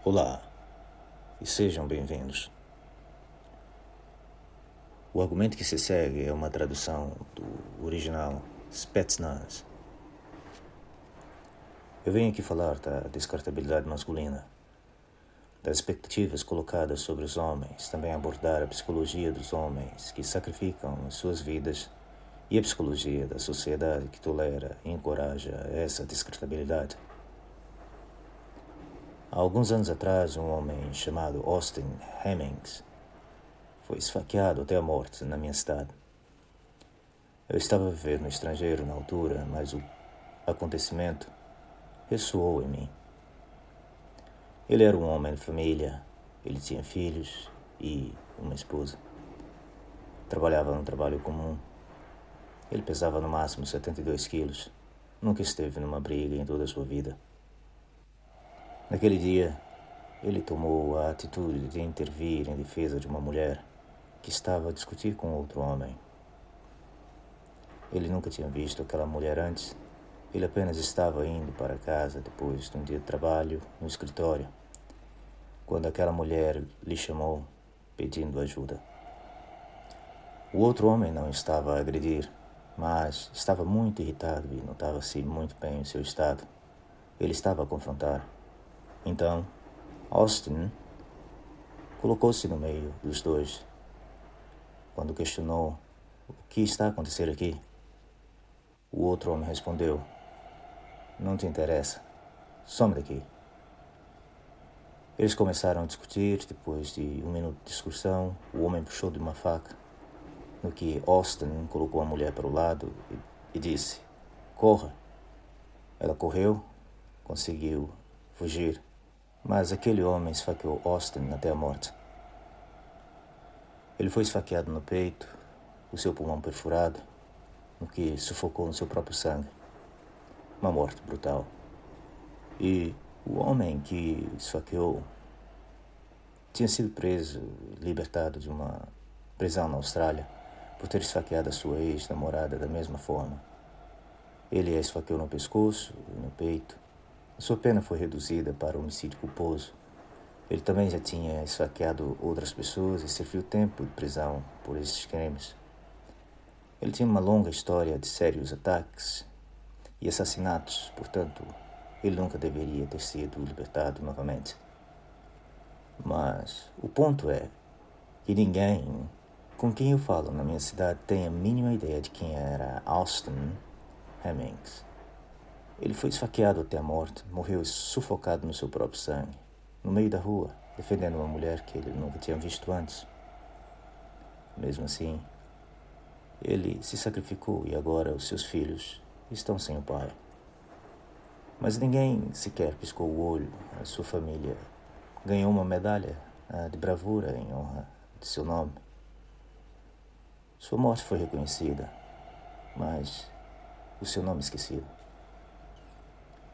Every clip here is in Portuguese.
Olá e sejam bem-vindos. O argumento que se segue é uma tradução do original Spetsnaz. Eu venho aqui falar da descartabilidade masculina, das expectativas colocadas sobre os homens, também abordar a psicologia dos homens que sacrificam as suas vidas e a psicologia da sociedade que tolera e encoraja essa descartabilidade. Há alguns anos atrás, um homem chamado Austin Hemmings foi esfaqueado até a morte na minha cidade. Eu estava a viver no estrangeiro na altura, mas o acontecimento ressoou em mim. Ele era um homem de família, ele tinha filhos e uma esposa. Trabalhava num trabalho comum. Ele pesava no máximo 72 quilos. Nunca esteve numa briga em toda a sua vida. Naquele dia, ele tomou a atitude de intervir em defesa de uma mulher que estava a discutir com outro homem. Ele nunca tinha visto aquela mulher antes. Ele apenas estava indo para casa depois de um dia de trabalho no escritório, quando aquela mulher lhe chamou, pedindo ajuda. O outro homem não estava a agredir, mas estava muito irritado e notava-se muito bem o seu estado. Ele estava a confrontar. Então, Austin colocou-se no meio dos dois. Quando questionou o que está a acontecer aqui, o outro homem respondeu: "Não te interessa, some daqui." Eles começaram a discutir. Depois de um minuto de discussão, o homem puxou de uma faca, no que Austin colocou a mulher para o lado e disse: "Corra." Ela correu, conseguiu fugir, mas aquele homem esfaqueou Austin até a morte. Ele foi esfaqueado no peito, o seu pulmão perfurado, no que sufocou no seu próprio sangue. Uma morte brutal. E o homem que esfaqueou tinha sido preso e libertado de uma prisão na Austrália por ter esfaqueado a sua ex-namorada da mesma forma. Ele a esfaqueou no pescoço e no peito. A sua pena foi reduzida para homicídio culposo. Ele também já tinha esfaqueado outras pessoas e serviu tempo de prisão por esses crimes. Ele tinha uma longa história de sérios ataques e assassinatos, portanto, ele nunca deveria ter sido libertado novamente. Mas o ponto é que ninguém com quem eu falo na minha cidade tem a mínima ideia de quem era Austin Hemmings. Ele foi esfaqueado até a morte, morreu sufocado no seu próprio sangue, no meio da rua, defendendo uma mulher que ele nunca tinha visto antes. Mesmo assim, ele se sacrificou e agora os seus filhos estão sem o pai. Mas ninguém sequer piscou o olho. A sua família ganhou uma medalha de bravura em honra de seu nome. Sua morte foi reconhecida, mas o seu nome esquecido.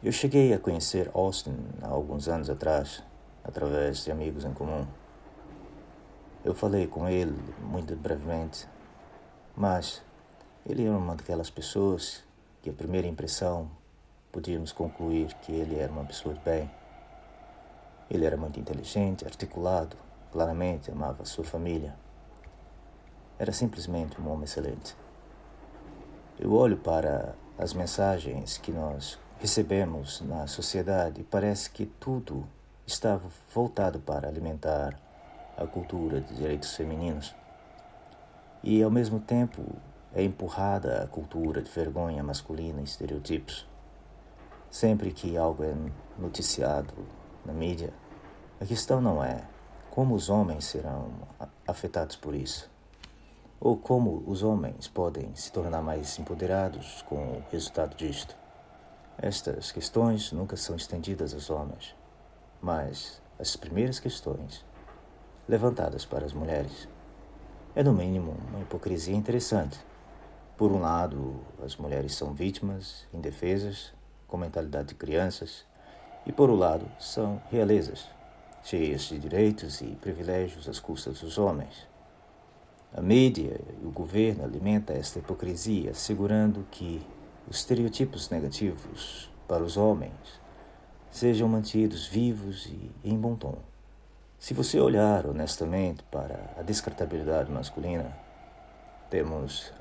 Eu cheguei a conhecer Austin há alguns anos atrás, através de amigos em comum. Eu falei com ele muito brevemente, mas ele era uma daquelas pessoas que, à primeira impressão, podíamos concluir que ele era uma pessoa de bem. Ele era muito inteligente, articulado, claramente amava sua família. Era simplesmente um homem excelente. Eu olho para as mensagens que nós recebemos na sociedade e parece que tudo estava voltado para alimentar a cultura de direitos femininos. E, ao mesmo tempo, é empurrada a cultura de vergonha masculina e estereotipos. Sempre que algo é noticiado na mídia, a questão não é como os homens serão afetados por isso, ou como os homens podem se tornar mais empoderados com o resultado disto. Estas questões nunca são estendidas aos homens, mas as primeiras questões levantadas para as mulheres. É, no mínimo, uma hipocrisia interessante. Por um lado, as mulheres são vítimas, indefesas, com mentalidade de crianças, e por outro lado, são realezas, cheias de direitos e privilégios às custas dos homens. A mídia e o governo alimentam esta hipocrisia, assegurando que os estereotipos negativos para os homens sejam mantidos vivos e em bom tom. Se você olhar honestamente para a descartabilidade masculina, temos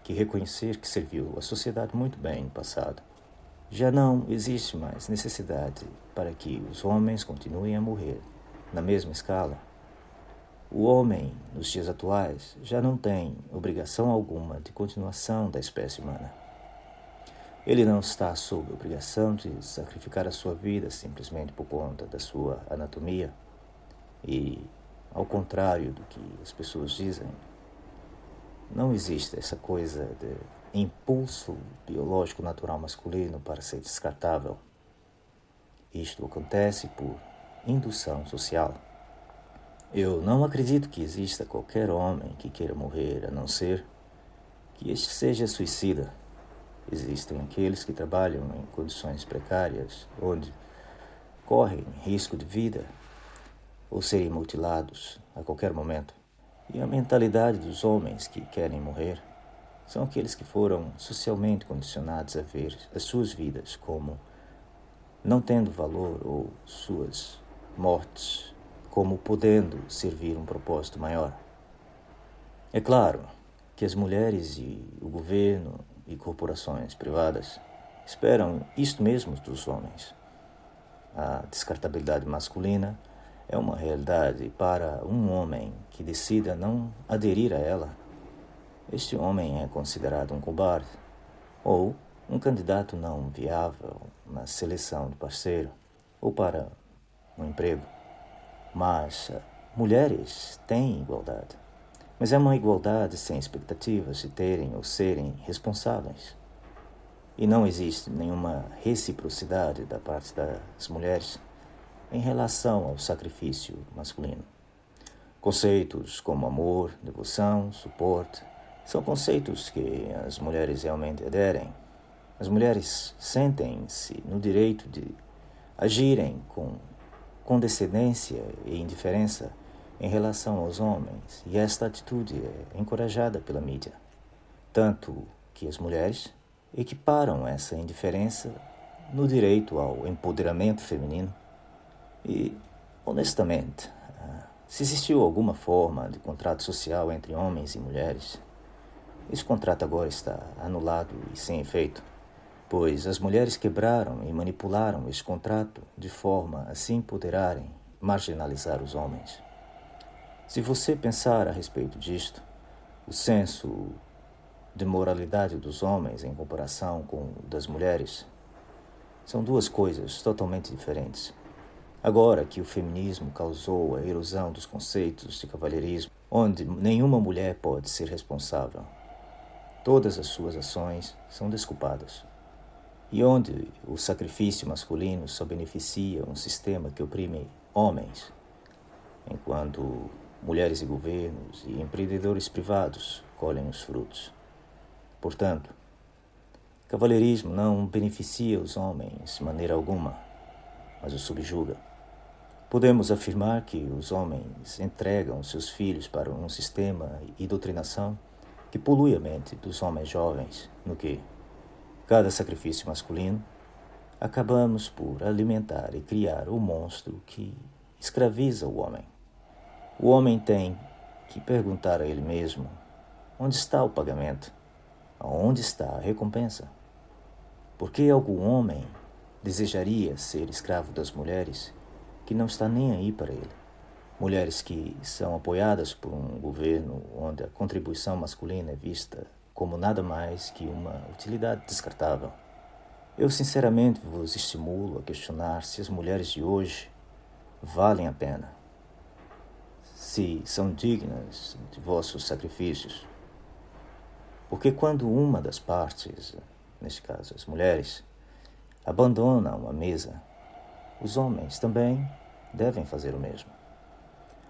que reconhecer que serviu à sociedade muito bem no passado. Já não existe mais necessidade para que os homens continuem a morrer na mesma escala. O homem, nos dias atuais, já não tem obrigação alguma de continuação da espécie humana. Ele não está sob a obrigação de sacrificar a sua vida simplesmente por conta da sua anatomia. E, ao contrário do que as pessoas dizem, não existe essa coisa de impulso biológico natural masculino para ser descartável. Isto acontece por indução social. Eu não acredito que exista qualquer homem que queira morrer, a não ser que este seja suicida. Existem aqueles que trabalham em condições precárias, onde correm risco de vida ou serem mutilados a qualquer momento. E a mentalidade dos homens que querem morrer são aqueles que foram socialmente condicionados a ver as suas vidas como não tendo valor ou suas mortes como podendo servir um propósito maior. É claro que as mulheres e o governo e corporações privadas esperam isto mesmo dos homens. A descartabilidade masculina é uma realidade para um homem que decida não aderir a ela. Este homem é considerado um cobarde ou um candidato não viável na seleção de parceiro ou para um emprego. Mas mulheres têm igualdade, mas é uma igualdade sem expectativas de terem ou serem responsáveis. E não existe nenhuma reciprocidade da parte das mulheres em relação ao sacrifício masculino. Conceitos como amor, devoção, suporte, são conceitos que as mulheres realmente aderem. As mulheres sentem-se no direito de agirem com condescendência e indiferença em relação aos homens, e esta atitude é encorajada pela mídia, tanto que as mulheres equiparam essa indiferença no direito ao empoderamento feminino. E, honestamente, se existiu alguma forma de contrato social entre homens e mulheres, esse contrato agora está anulado e sem efeito, pois as mulheres quebraram e manipularam esse contrato de forma a se empoderarem e marginalizar os homens. Se você pensar a respeito disto, o senso de moralidade dos homens em comparação com o das mulheres são duas coisas totalmente diferentes. Agora que o feminismo causou a erosão dos conceitos de cavalheirismo, onde nenhuma mulher pode ser responsável, todas as suas ações são desculpadas, e onde o sacrifício masculino só beneficia um sistema que oprime homens, enquanto mulheres e governos e empreendedores privados colhem os frutos. Portanto, cavalheirismo não beneficia os homens de maneira alguma, mas os subjuga. Podemos afirmar que os homens entregam seus filhos para um sistema e doutrinação que polui a mente dos homens jovens, no que, cada sacrifício masculino, acabamos por alimentar e criar o monstro que escraviza o homem. O homem tem que perguntar a ele mesmo: onde está o pagamento? Onde está a recompensa? Por que algum homem desejaria ser escravo das mulheres que não está nem aí para ele? Mulheres que são apoiadas por um governo onde a contribuição masculina é vista como nada mais que uma utilidade descartável. Eu sinceramente vos estimulo a questionar se as mulheres de hoje valem a pena, se são dignas de vossos sacrifícios. Porque quando uma das partes, neste caso as mulheres, abandona uma mesa, os homens também devem fazer o mesmo.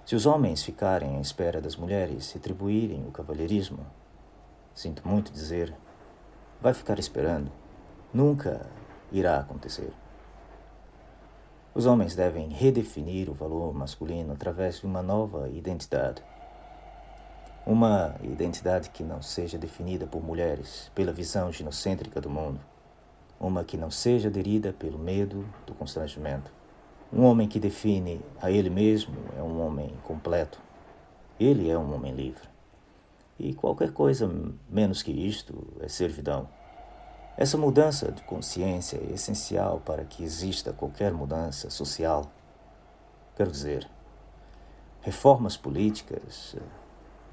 Se os homens ficarem à espera das mulheres retribuírem o cavalheirismo, sinto muito dizer, vai ficar esperando. Nunca irá acontecer. Os homens devem redefinir o valor masculino através de uma nova identidade. Uma identidade que não seja definida por mulheres, pela visão ginocêntrica do mundo. Uma que não seja aderida pelo medo do constrangimento. Um homem que define a ele mesmo é um homem completo. Ele é um homem livre. E qualquer coisa menos que isto é servidão. Essa mudança de consciência é essencial para que exista qualquer mudança social. Quero dizer, reformas políticas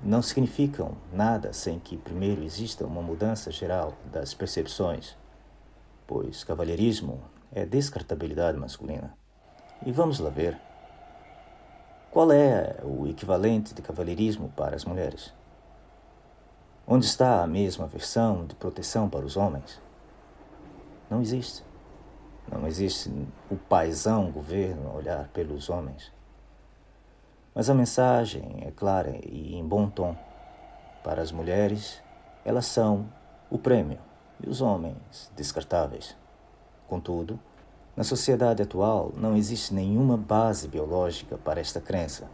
não significam nada sem que primeiro exista uma mudança geral das percepções, pois cavalheirismo é descartabilidade masculina. E vamos lá ver. Qual é o equivalente de cavalheirismo para as mulheres? Onde está a mesma versão de proteção para os homens? Não existe. Não existe o paizão governo a olhar pelos homens. Mas a mensagem é clara e em bom tom. Para as mulheres, elas são o prêmio e os homens descartáveis. Contudo, na sociedade atual não existe nenhuma base biológica para esta crença.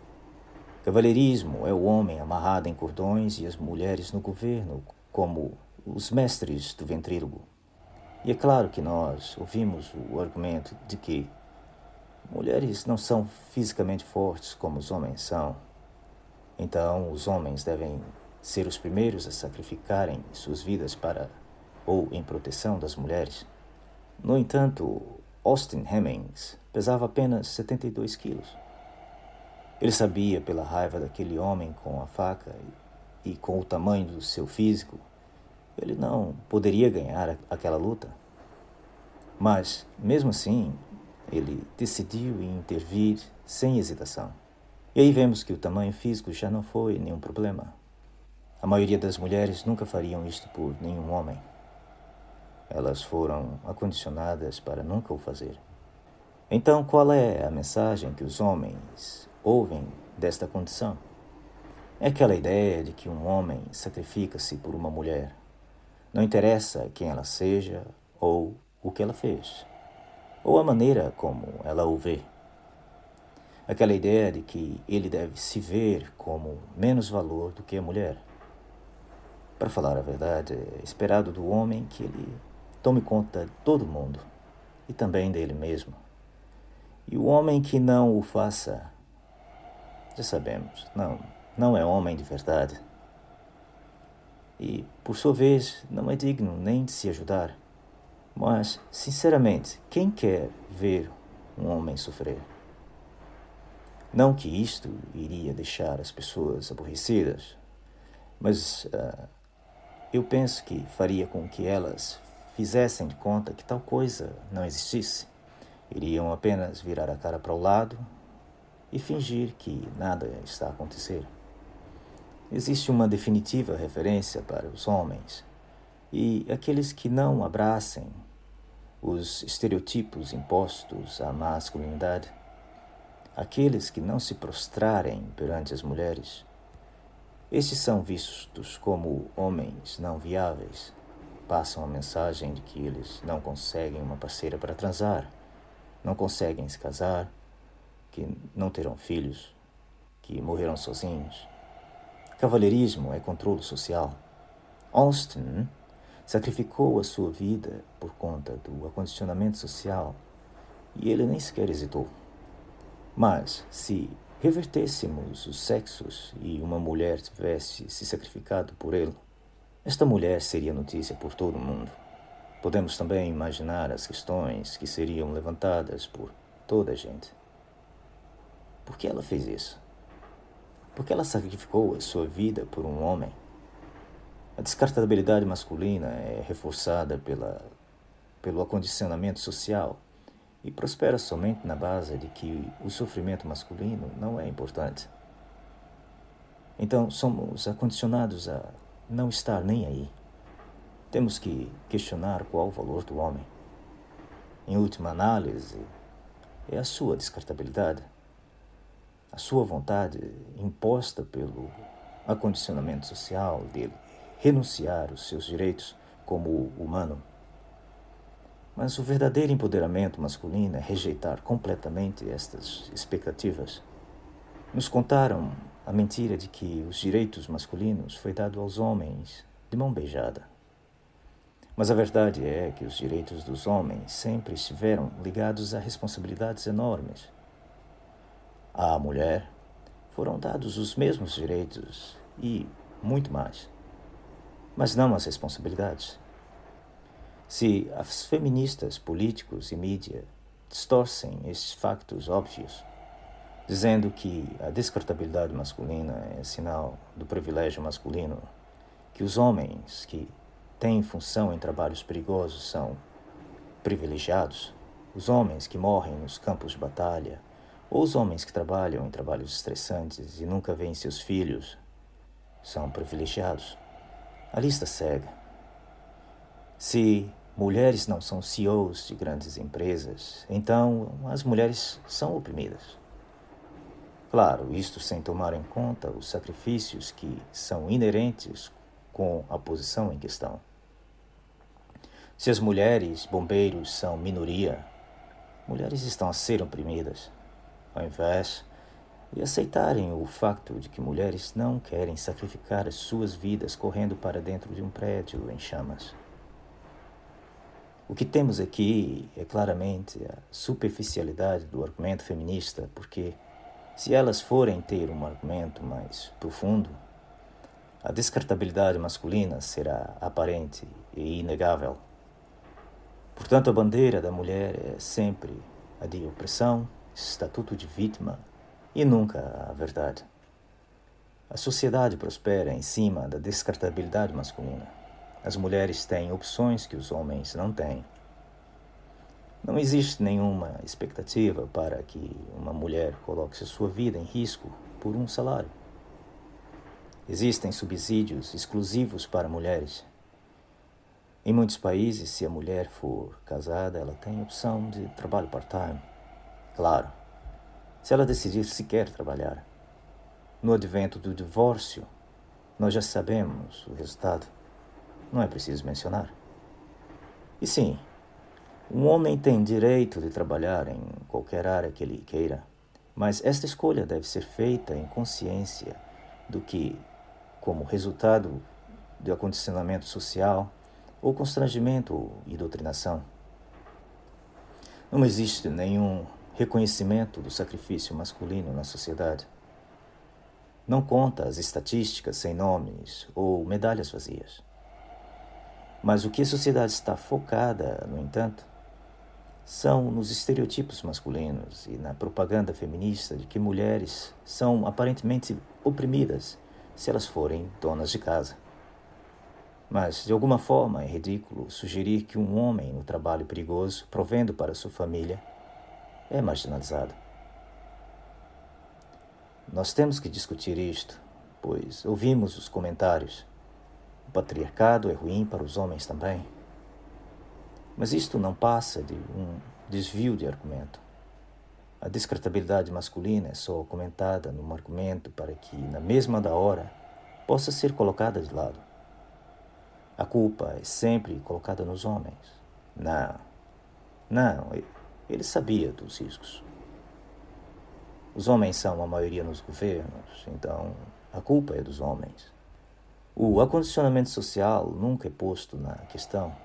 Cavalheirismo é o homem amarrado em cordões e as mulheres no governo, como os mestres do ventrílogo. E é claro que nós ouvimos o argumento de que mulheres não são fisicamente fortes como os homens são. Então, os homens devem ser os primeiros a sacrificarem suas vidas para ou em proteção das mulheres. No entanto, Austin Hemmings pesava apenas 72 quilos. Ele sabia pela raiva daquele homem com a faca e com o tamanho do seu físico, ele não poderia ganhar aquela luta. Mas, mesmo assim, ele decidiu intervir sem hesitação. E aí vemos que o tamanho físico já não foi nenhum problema. A maioria das mulheres nunca fariam isto por nenhum homem. Elas foram acondicionadas para nunca o fazer. Então, qual é a mensagem que os homens ouvem desta condição? É aquela ideia de que um homem sacrifica-se por uma mulher. Não interessa quem ela seja ou o que ela fez, ou a maneira como ela o vê. Aquela ideia de que ele deve se ver como menos valor do que a mulher. Para falar a verdade, é esperado do homem que ele tome conta de todo mundo e também dele mesmo. E o homem que não o faça, já sabemos, não é homem de verdade. E, por sua vez, não é digno nem de se ajudar. Mas, sinceramente, quem quer ver um homem sofrer? Não que isto iria deixar as pessoas aborrecidas, mas eu penso que faria com que elas fizessem de conta que tal coisa não existisse. Iriam apenas virar a cara para o lado e fingir que nada está a acontecer. Existe uma definitiva referência para os homens, e aqueles que não abracem os estereotipos impostos à masculinidade, aqueles que não se prostrarem perante as mulheres, estes são vistos como homens não viáveis. Passam a mensagem de que eles não conseguem uma parceira para transar, não conseguem se casar, que não terão filhos, que morrerão sozinhos. Cavalheirismo é controle social. Austin sacrificou a sua vida por conta do acondicionamento social e ele nem sequer hesitou. Mas, se revertêssemos os sexos e uma mulher tivesse se sacrificado por ele, esta mulher seria notícia por todo o mundo. Podemos também imaginar as questões que seriam levantadas por toda a gente. Por que ela fez isso? Por que ela sacrificou a sua vida por um homem? A descartabilidade masculina é reforçada pelo acondicionamento social e prospera somente na base de que o sofrimento masculino não é importante. Então, somos acondicionados a não estar nem aí. Temos que questionar qual o valor do homem. Em última análise, é a sua descartabilidade, a sua vontade imposta pelo acondicionamento social dele renunciar os seus direitos como humano. Mas o verdadeiro empoderamento masculino é rejeitar completamente estas expectativas. Nos contaram a mentira de que os direitos masculinos foi dado aos homens de mão beijada. Mas a verdade é que os direitos dos homens sempre estiveram ligados a responsabilidades enormes. À mulher foram dados os mesmos direitos e muito mais, mas não as responsabilidades. Se as feministas, políticos e mídia distorcem estes factos óbvios, dizendo que a descartabilidade masculina é sinal do privilégio masculino, que os homens que têm função em trabalhos perigosos são privilegiados, os homens que morrem nos campos de batalha, ou os homens que trabalham em trabalhos estressantes e nunca veem seus filhos, são privilegiados. A lista segue. Se mulheres não são CEOs de grandes empresas, então as mulheres são oprimidas. Claro, isto sem tomar em conta os sacrifícios que são inerentes com a posição em questão. Se as mulheres bombeiros são minoria, mulheres estão a ser oprimidas, ao invés de aceitarem o facto de que mulheres não querem sacrificar as suas vidas correndo para dentro de um prédio em chamas. O que temos aqui é claramente a superficialidade do argumento feminista, porque se elas forem ter um argumento mais profundo, a descartabilidade masculina será aparente e inegável. Portanto, a bandeira da mulher é sempre a de opressão, estatuto de vítima e nunca a verdade. A sociedade prospera em cima da descartabilidade masculina. As mulheres têm opções que os homens não têm. Não existe nenhuma expectativa para que uma mulher coloque sua vida em risco por um salário. Existem subsídios exclusivos para mulheres. Em muitos países, se a mulher for casada, ela tem opção de trabalho part-time. Claro, se ela decidir sequer trabalhar. No advento do divórcio, nós já sabemos o resultado. Não é preciso mencionar. E sim, um homem tem direito de trabalhar em qualquer área que ele queira, mas esta escolha deve ser feita em consciência do que, como resultado do acondicionamento social, ou constrangimento e doutrinação. Não existe nenhum reconhecimento do sacrifício masculino na sociedade. Não conta as estatísticas sem nomes ou medalhas vazias. Mas o que a sociedade está focada, no entanto, são nos estereotipos masculinos e na propaganda feminista de que mulheres são aparentemente oprimidas se elas forem donas de casa. Mas, de alguma forma, é ridículo sugerir que um homem no trabalho perigoso, provendo para sua família, é marginalizado. Nós temos que discutir isto, pois ouvimos os comentários. O patriarcado é ruim para os homens também. Mas isto não passa de um desvio de argumento. A descartabilidade masculina é só comentada num argumento para que, na mesma da hora, possa ser colocada de lado. A culpa é sempre colocada nos homens. Não, ele sabia dos riscos. Os homens são a maioria nos governos, então a culpa é dos homens. O acondicionamento social nunca é posto na questão.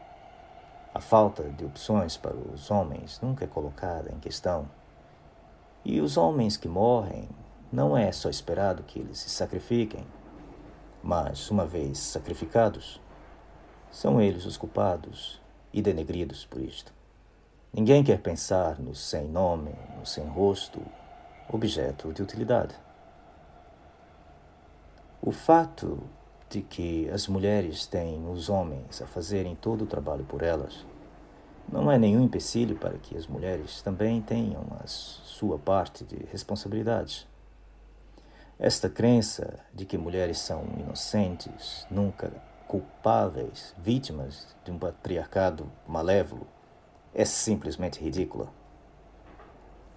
A falta de opções para os homens nunca é colocada em questão. E os homens que morrem, não é só esperado que eles se sacrifiquem, mas, uma vez sacrificados, são eles os culpados e denegridos por isto. Ninguém quer pensar no sem nome, no sem rosto, objeto de utilidade. O fato de que as mulheres têm os homens a fazerem todo o trabalho por elas não é nenhum empecilho para que as mulheres também tenham a sua parte de responsabilidades. Esta crença de que mulheres são inocentes, nunca culpáveis, vítimas de um patriarcado malévolo, é simplesmente ridícula.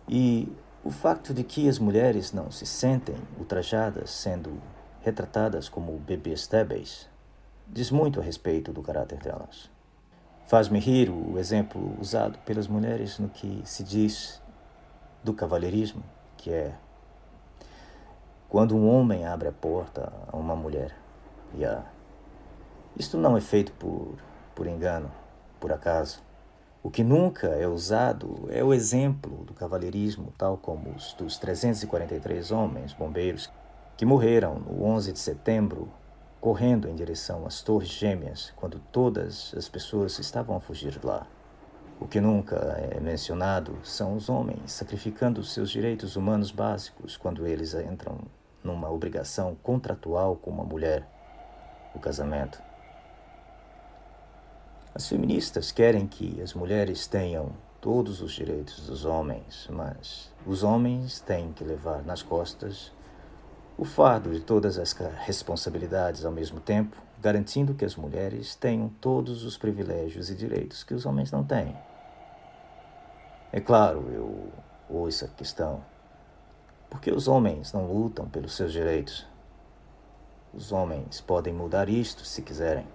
E o facto de que as mulheres não se sentem ultrajadas sendo retratadas como bebês débeis diz muito a respeito do caráter delas. Faz-me rir o exemplo usado pelas mulheres no que se diz do cavalheirismo, que é quando um homem abre a porta a uma mulher. Isto não é feito por por engano, por acaso. O que nunca é usado é o exemplo do cavalheirismo, tal como os dos 343 homens bombeiros que morreram no 11 de setembro, correndo em direção às Torres Gêmeas, quando todas as pessoas estavam a fugir de lá. O que nunca é mencionado são os homens sacrificando seus direitos humanos básicos quando eles entram numa obrigação contratual com uma mulher, o casamento. As feministas querem que as mulheres tenham todos os direitos dos homens, mas os homens têm que levar nas costas o fardo de todas as responsabilidades ao mesmo tempo, garantindo que as mulheres tenham todos os privilégios e direitos que os homens não têm. É claro, eu ouço a questão: por que os homens não lutam pelos seus direitos? Os homens podem mudar isto se quiserem,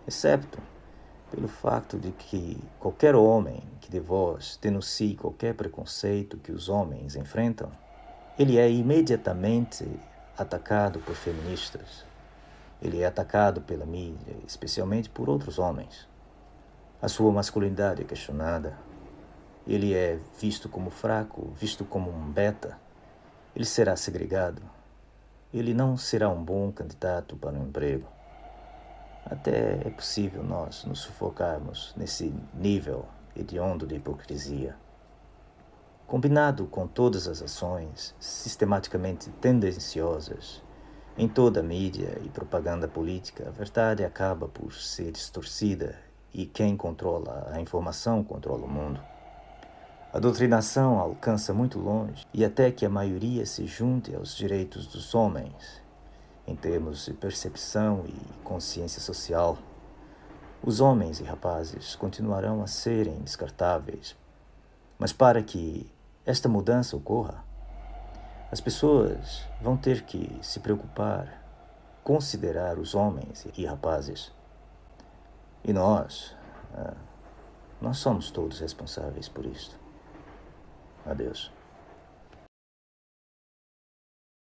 excepto pelo fato de que qualquer homem que de vós denuncie qualquer preconceito que os homens enfrentam, ele é imediatamente atacado por feministas. Ele é atacado pela mídia, especialmente por outros homens. A sua masculinidade é questionada. Ele é visto como fraco, visto como um beta. Ele será segregado. Ele não será um bom candidato para um emprego. Até é possível nós nos sufocarmos nesse nível hediondo de hipocrisia. Combinado com todas as ações sistematicamente tendenciosas em toda a mídia e propaganda política, a verdade acaba por ser distorcida e quem controla a informação controla o mundo. A doutrinação alcança muito longe e até que a maioria se junte aos direitos dos homens, em termos de percepção e consciência social, os homens e rapazes continuarão a serem descartáveis. Mas para que esta mudança ocorra, as pessoas vão ter que se preocupar, considerar os homens e rapazes. E nós somos todos responsáveis por isto. Adeus.